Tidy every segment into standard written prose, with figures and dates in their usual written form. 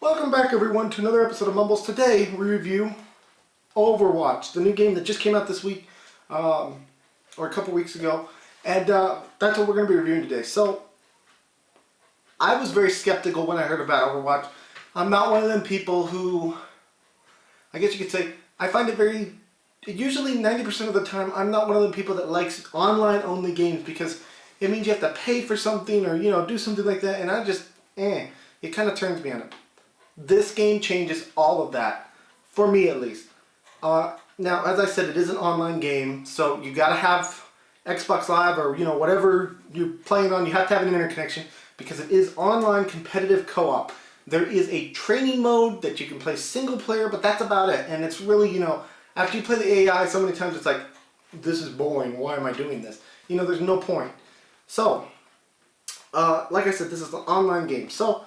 Welcome back everyone to another episode of Mumbles. Today we review Overwatch, the new game that just came out this week, or a couple weeks ago, and that's what we're going to be reviewing today. So, I was very skeptical when I heard about Overwatch. I'm not one of them people who, I guess you could say, I find it very, usually 90% of the time, I'm not one of them people that likes online only games because it means you have to pay for something or, do something like that, and I just, it kind of turns me on it. This game changes all of that, for me at least. Now, as I said, it is an online game, so you gotta have Xbox Live or whatever you're playing on. You have to have an internet connection because it is online competitive co-op. There is a training mode that you can play single player, but that's about it. And it's really, after you play the AI so many times, it's like, this is boring. Why am I doing this? There's no point. So, like I said, this is an online game. So,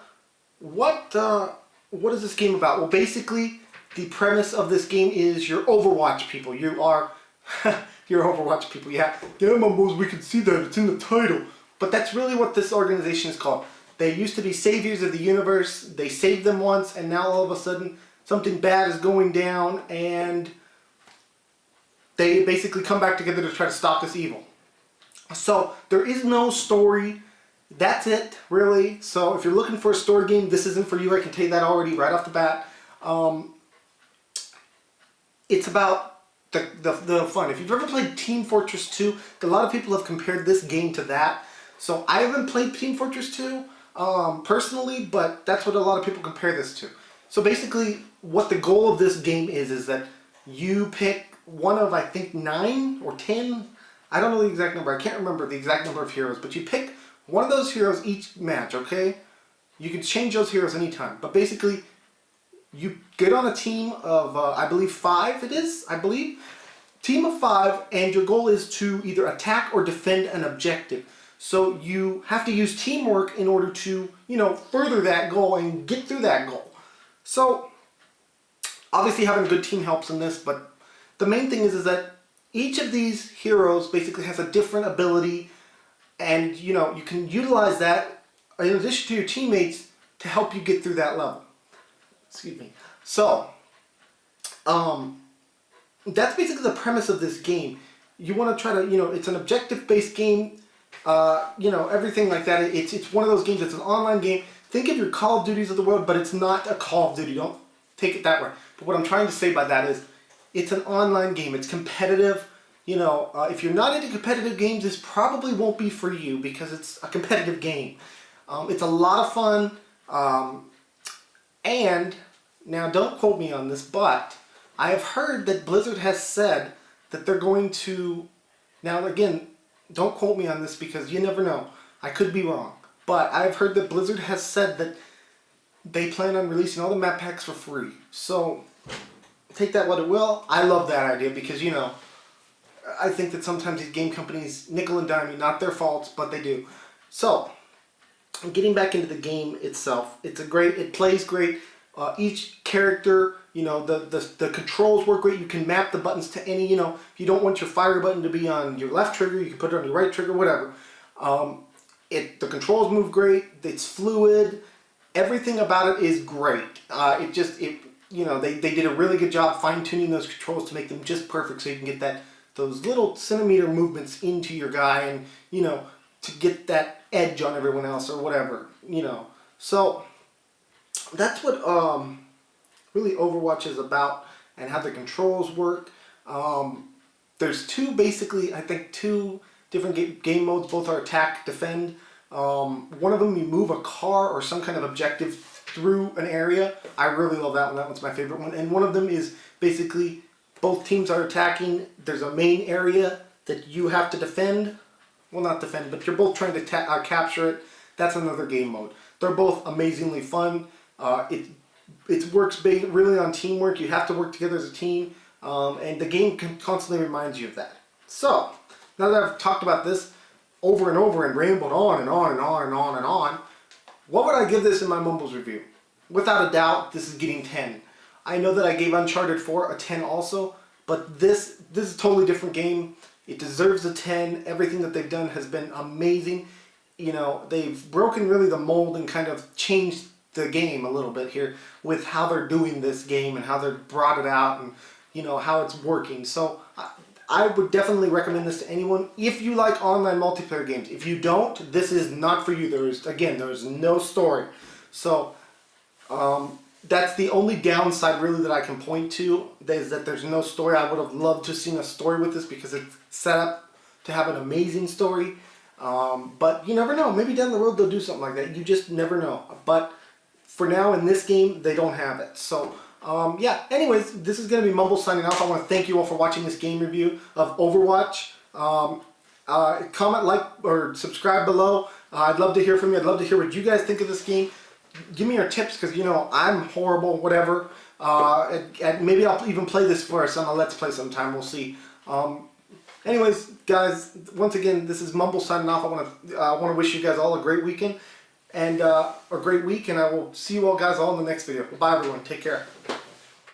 what is this game about? Well, basically, the premise of this game is you're Overwatch people. You are, you're Overwatch people, yeah. Yeah, Mumbles, we can see that, it's in the title. But that's really what this organization is called. They used to be saviors of the universe, they saved them once, and now all of a sudden, something bad is going down, and they basically come back together to try to stop this evil. So, there is no story. That's it, really. So if you're looking for a story game, this isn't for you. I can tell you that already right off the bat. It's about the fun. If you've ever played Team Fortress 2, a lot of people have compared this game to that. So I haven't played Team Fortress 2 personally, but that's what a lot of people compare this to. So basically, what the goal of this game is that you pick one of, I think, 9 or 10. I don't know the exact number. I can't remember the exact number of heroes, but you pick one of those heroes each match, okay? You can change those heroes anytime. But basically, you get on a team of, I believe 5 it is, I believe. Team of 5, and your goal is to either attack or defend an objective. So you have to use teamwork in order to, further that goal and get through that goal. So, obviously having a good team helps in this, but the main thing is that each of these heroes basically has a different ability. And, you can utilize that in addition to your teammates to help you get through that level. Excuse me. So, that's basically the premise of this game. You want to try to, it's an objective-based game, everything like that. It's one of those games that's an online game. Think of your Call of Duties of the world, but it's not a Call of Duty. Don't take it that way. But what I'm trying to say by that is, it's an online game. It's competitive. If you're not into competitive games, this probably won't be for you because it's a competitive game. It's a lot of fun. And, now don't quote me on this, but I have heard that Blizzard has said that they're going to, now again, don't quote me on this because you never know. I could be wrong. But I've heard that Blizzard has said that they plan on releasing all the map packs for free. So, take that what it will. I love that idea because, I think that sometimes these game companies nickel and dime you, not their faults, but they do. So, getting back into the game itself, it plays great. Each character, the controls work great. You can map the buttons to any, if you don't want your fire button to be on your left trigger, you can put it on your right trigger, whatever. The controls move great. It's fluid. Everything about it is great. They did a really good job fine-tuning those controls to make them just perfect so you can get those little centimeter movements into your guy and, to get that edge on everyone else or whatever, So, that's what really Overwatch is about and how the controls work. There's two different game modes. Both are attack, defend. One of them you move a car or some kind of objective through an area. I really love that one. That one's my favorite one. And one of them is basically both teams are attacking. There's a main area that you have to defend. Well, not defend, but you're both trying to capture it. That's another game mode. They're both amazingly fun. It works really on teamwork. You have to work together as a team. And the game constantly reminds you of that. So, now that I've talked about this over and over and rambled on and on and on and on and on, what would I give this in my Mumbles review? Without a doubt, this is getting 10. I know that I gave Uncharted 4 a 10 also, but this is a totally different game. It deserves a 10. Everything that they've done has been amazing. They've broken really the mold and kind of changed the game a little bit here with how they're doing this game and how they've brought it out and, you know, how it's working. So I would definitely recommend this to anyone if you like online multiplayer games. If you don't, this is not for you. There's no story. So that's the only downside really that I can point to, is that there's no story. I would have loved to have seen a story with this because it's set up to have an amazing story. But you never know. Maybe down the road they'll do something like that. You just never know. But for now in this game, they don't have it. So yeah, anyways, this is going to be Mumble signing off. I want to thank you all for watching this game review of Overwatch. Comment, like, or subscribe below. I'd love to hear from you. I'd love to hear what you guys think of this game. Give me your tips, because, you know, I'm horrible, whatever. Maybe I'll even play this for us on a Let's Play sometime. We'll see. Anyways, guys, once again, this is Mumble signing off. I want to wish you guys all a great weekend and a great week, and I will see you all guys all in the next video. Bye, everyone. Take care.